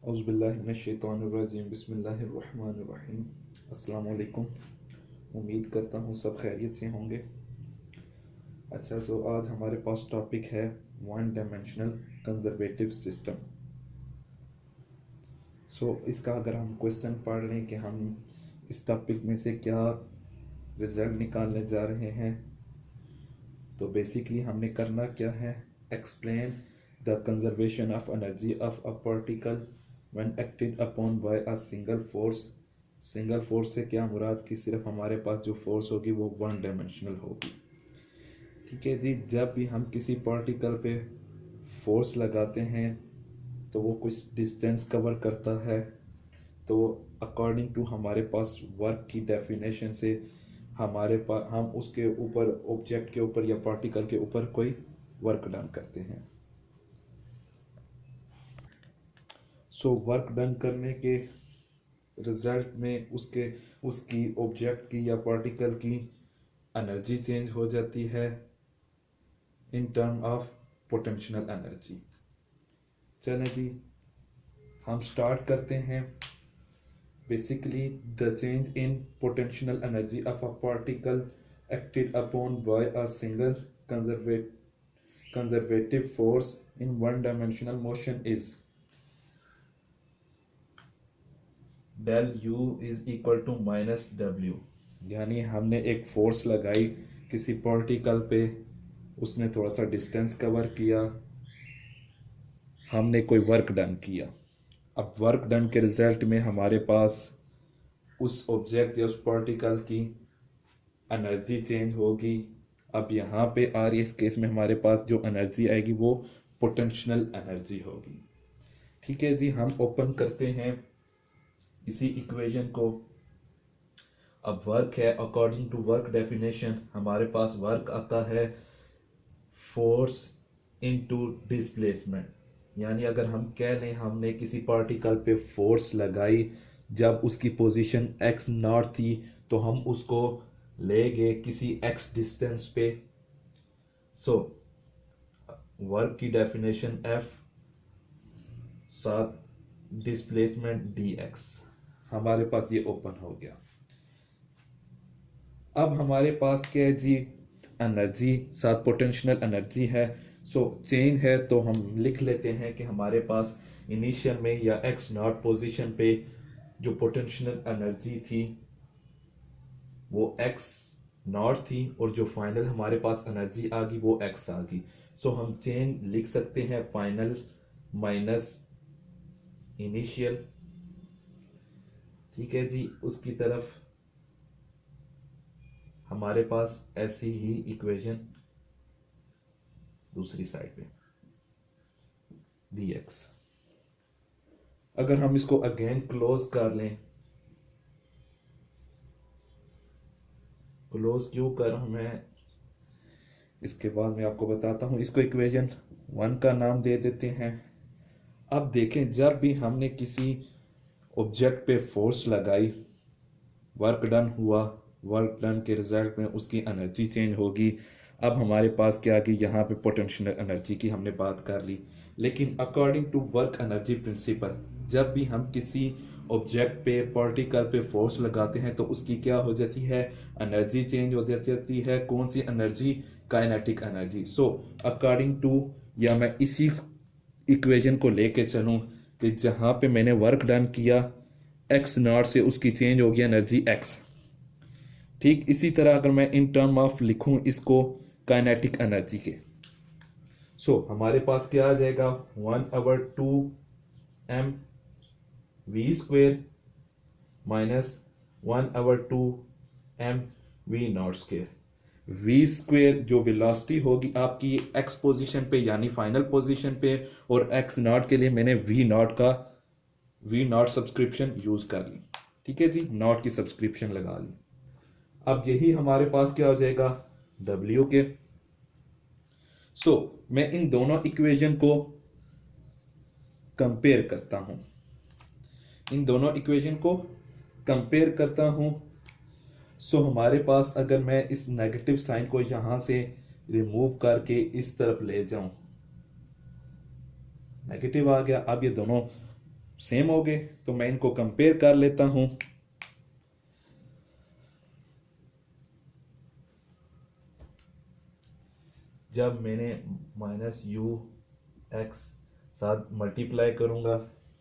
औज़ुबिल्लाहिमिनश्शैतानिर्रजीम बिस्मिल्लाहिर्रहमानिर्रहीम। अस्सलाम वालेकुम। उम्मीद करता हूँ सब खैरियत से होंगे। अच्छा, तो आज हमारे पास टॉपिक है वन डायमेंशनल कंजर्वेटिव सिस्टम। इसका अगर हम क्वेश्चन पढ़ लें कि हम इस टॉपिक में से क्या रिजल्ट निकालने जा रहे हैं, तो बेसिकली हमने करना क्या है, explain the conservation of energy of a particle when acted upon by a single force। Single force से क्या मुराद कि सिर्फ हमारे पास जो फोर्स होगी वो वन डायमेंशनल होगी। ठीक है जी, जब भी हम किसी पार्टिकल पे फोर्स लगाते हैं तो वो कुछ डिस्टेंस कवर करता है, तो अकॉर्डिंग टू हमारे पास वर्क की डेफिनेशन से हमारे पास हम उसके ऊपर ऑब्जेक्ट के ऊपर या पार्टिकल के ऊपर कोई वर्क डन करते हैं। वर्क डन करने के रिजल्ट में उसकी ऑब्जेक्ट की या पार्टिकल की एनर्जी चेंज हो जाती है in term of potential energy. चलें जी, हम स्टार्ट करते हैं। Basically the change in potential energy of a particle acted upon by a single conservative force in one dimensional motion is del U is equal to minus W. यानी हमने एक force लगाई किसी पार्टिकल पे, उसने थोड़ा सा डिस्टेंस कवर किया, हमने कोई वर्क डन किया। अब वर्क डन के रिजल्ट में हमारे पास उस ऑब्जेक्ट या उस पार्टिकल की एनर्जी चेंज होगी। अब यहाँ पे आ रही इस केस में हमारे पास जो एनर्जी आएगी वो पोटेंशियल एनर्जी होगी। ठीक है जी, हम ओपन करते हैं इसी इक्वेशन को। अब वर्क है, अकॉर्डिंग टू वर्क डेफिनेशन हमारे पास वर्क आता है फोर्स इनटू डिस्प्लेसमेंट। यानी अगर हम कह लें हमने किसी पार्टिकल पे फोर्स लगाई, जब उसकी पोजीशन x नॉट थी तो हम उसको ले गए किसी x डिस्टेंस पे। वर्क की डेफिनेशन F साथ डिस्प्लेसमेंट dx, हमारे पास ये ओपन हो गया। अब हमारे पास क्या है जी, एनर्जी साथ पोटेंशियल एनर्जी है। चेंज है तो हम लिख लेते हैं कि हमारे पास इनिशियल में या x नॉट पोजीशन पे जो पोटेंशियल एनर्जी थी वो x नॉट थी, और जो फाइनल हमारे पास एनर्जी आ गई वो x आ गई। हम चेंज लिख सकते हैं फाइनल माइनस इनिशियल। ठीक है जी, उसकी तरफ हमारे पास ऐसी ही इक्वेशन दूसरी साइड पे dx। अगर हम इसको अगेन क्लोज कर लें, क्लोज क्यों कर रहा हूं मैं इसके बाद मैं आपको बताता हूं। इसको इक्वेशन 1 का नाम दे देते हैं। अब देखें, जब भी हमने किसी ऑब्जेक्ट पे फोर्स लगाई, वर्क डन हुआ, वर्क डन के रिजल्ट में उसकी एनर्जी चेंज होगी। अब हमारे पास क्या आ गई, यहाँ पे पोटेंशियल एनर्जी की हमने बात कर ली। लेकिन according to work energy principle, जब भी हम किसी ऑब्जेक्ट पे पार्टिकल पे फोर्स लगाते हैं तो उसकी क्या हो जाती है, एनर्जी चेंज हो जाती है। कौन सी energy, kinetic energy. According to, या मैं इसी इक्वेशन को लेके चलूं कि जहां पे मैंने वर्क डन किया एक्स नॉट से, उसकी चेंज होगी एनर्जी एक्स। ठीक इसी तरह अगर मैं इन टर्म ऑफ लिखूं इसको काइनेटिक एनर्जी के, हमारे पास क्या आ जाएगा, 1/2 m v square minus 1/2 m v naught square. v square जो वेलोसिटी होगी आपकी x पोजीशन पे यानी फाइनल पोजीशन पे, और x नॉट के लिए मैंने v नॉट सब्सक्रिप्शन यूज कर ली। ठीक है जी, नॉट की सब्सक्रिप्शन लगा ली। अब यही हमारे पास क्या हो जाएगा, w के। मैं इन दोनों इक्वेशन को कंपेयर करता हूं, हमारे पास अगर मैं इस नेगेटिव साइन को यहां से रिमूव करके इस तरफ ले जाऊं, नेगेटिव आ गया। अब ये दोनों सेम हो गए, तो मैं इनको कंपेयर कर लेता हूं। जब मैंने माइनस यू एक्स साथ मल्टीप्लाई करूंगा,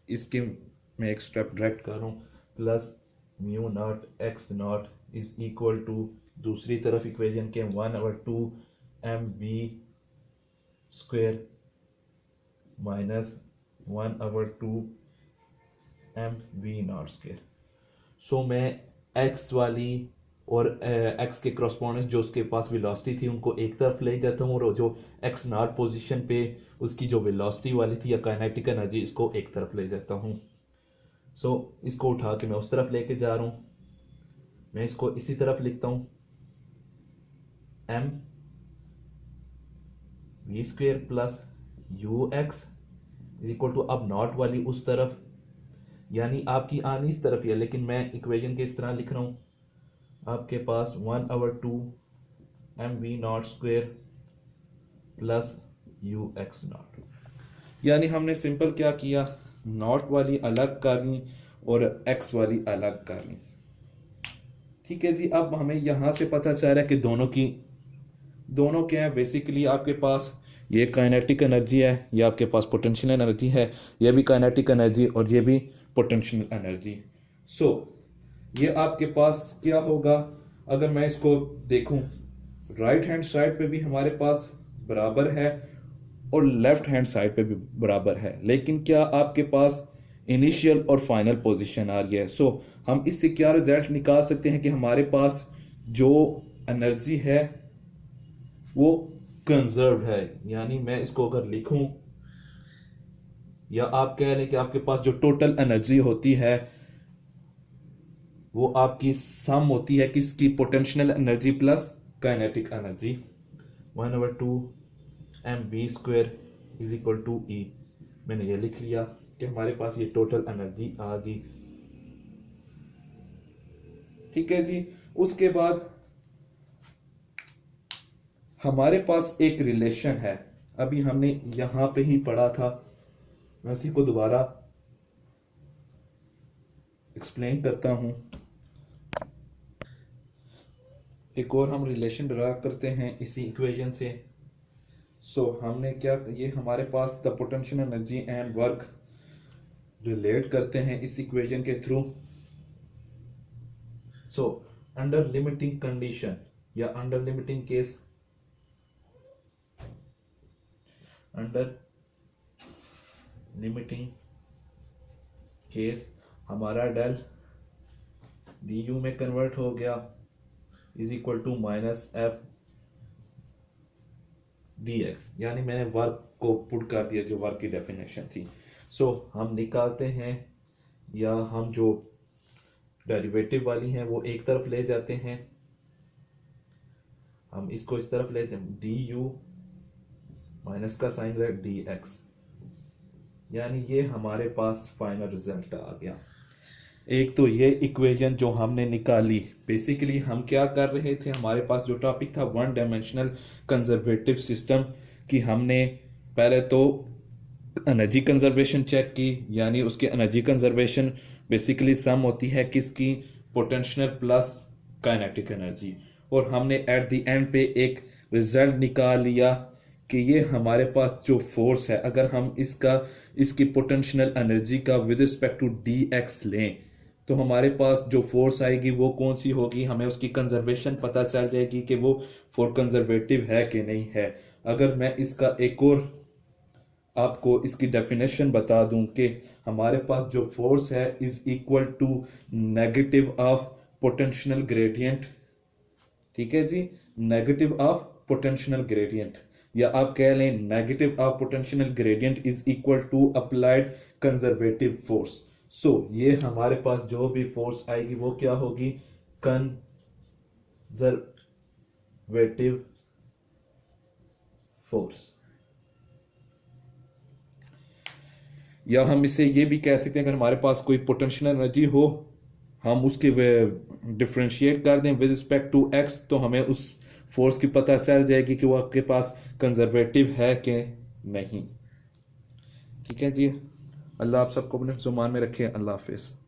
इसके मैं एक स्टेप डायरेक्ट करूं, plus mu not x not is equal to दूसरी तरफ इक्वेशन के 1/2 mv square minus 1/2 mv not square. So मैं x वाली और x के करस्पॉन्डेंस जो उसके पास वेलोसिटी थी उनको एक तरफ ले जाता हूँ, और जो x नॉट पोजीशन पे उसकी जो वेलोसिटी वाली थी या काइनेटिक एनर्जी, इसको एक तरफ ले जाता हूँ। सो इसको उठा के मैं उस तरफ लेके जा रहा हूँ। मैं इसको इसी तरफ लिखता हूँ, m v square plus U X is equal to, अब नॉट वाली उस तरफ, यानी आपकी आनी इस तरफ है, लेकिन मैं इक्वेशन के इस तरह लिख रहा हूँ, आपके पास 1/2 mv naught square plus U x not. यानी हमने सिंपल क्या किया, नॉट वाली अलग कर ली और एक्स वाली अलग कर ली। ठीक है जी। अब हमें यहां से पता चल रहा है कि दोनों क्या है, बेसिकली आपके पास ये काइनेटिक एनर्जी है, ये आपके पास पोटेंशियल एनर्जी है, ये भी काइनेटिक एनर्जी और ये भी पोटेंशियल एनर्जी। सो ये आपके पास क्या होगा, अगर मैं इसको देखूं, राइट हैंड साइड पे भी हमारे पास बराबर है और लेफ्ट हैंड साइड पे भी बराबर है, लेकिन क्या आपके पास इनिशियल और फाइनल पोजीशन आ रही है। सो हम इससे क्या रिजल्ट निकाल सकते हैं कि हमारे पास जो एनर्जी है वो कंजर्व है। यानी मैं इसको अगर लिखूं, या आप कह लें कि आपके पास जो टोटल एनर्जी होती है वो आपकी सम होती है किसकी, potential energy plus kinetic energy, 1/2 mv square is equal to E। मैंने ये लिख लिया कि हमारे पास ये टोटल एनर्जी आ गई। ठीक है जी। उसके बाद हमारे पास एक रिलेशन है, अभी हमने यहां पे ही पढ़ा था, मैं उसी को दोबारा एक्सप्लेन करता हूं। एक और हम रिलेशन ड्रा करते हैं इसी इक्वेशन से। सो हमने क्या, ये हमारे पास the potential energy and work relate करते हैं इस इक्वेशन के through. So under limiting condition या under limiting case, under limiting case हमारा डेल डी यू में कन्वर्ट हो गया is equal to minus f d x, यानी मैंने वर्क को पुट कर दिया जो वर्क की डेफिनेशन थी। सो हम निकालते हैं, या हम जो डेरिवेटिव वाली हैं वो एक तरफ ले जाते हैं, हम इसको इस तरफ लेते हैं, डी यू माइनस का साइन है डी एक्स, यानी ये हमारे पास फाइनल रिजल्ट आ गया। एक तो ये इक्वेशन जो हमने निकाली, बेसिकली हम क्या कर रहे थे, हमारे पास जो टॉपिक था वन डायमेंशनल कंजर्वेटिव सिस्टम की, हमने पहले तो एनर्जी कंजर्वेशन चेक की, यानी उसकी एनर्जी कंजर्वेशन बेसिकली सम होती है किसकी, पोटेंशियल प्लस काइनेटिक एनर्जी, और हमने एट द एंड पे एक रिजल्ट निकाल लिया कि ये हमारे पास जो फोर्स है, अगर हम इसकी पोटेंशियल एनर्जी का with respect to D X लें तो हमारे पास जो फोर्स आएगी वो कौन सी होगी, हमें उसकी कंजर्वेशन पता चल जाएगी कि वो फोर कंजर्वेटिव है कि नहीं है। अगर मैं इसका एक और आपको इसकी डेफिनेशन बता दूं कि हमारे पास जो फोर्स है is equal to negative of potential gradient. ठीक है जी, नेगेटिव ऑफ पोटेंशियल ग्रेडियंट, या आप कह लें negative of potential gradient is equal to applied conservative force. So ये हमारे पास जो भी फोर्स आएगी वो क्या होगी, कंजर्वेटिव फोर्स। या हम इसे ये भी कह सकते हैं, अगर हमारे पास कोई पोटेंशियल एनर्जी हो, हम उसके डिफरेंशिएट कर दें विद रिस्पेक्ट टू एक्स, तो हमें उस फोर्स की पता चल जाएगी कि वो आपके पास कंजर्वेटिव है कि नहीं। ठीक है जी। अल्लाह आप सबको अपने ज़ुबान में रखे। अल्लाह हाफिज़।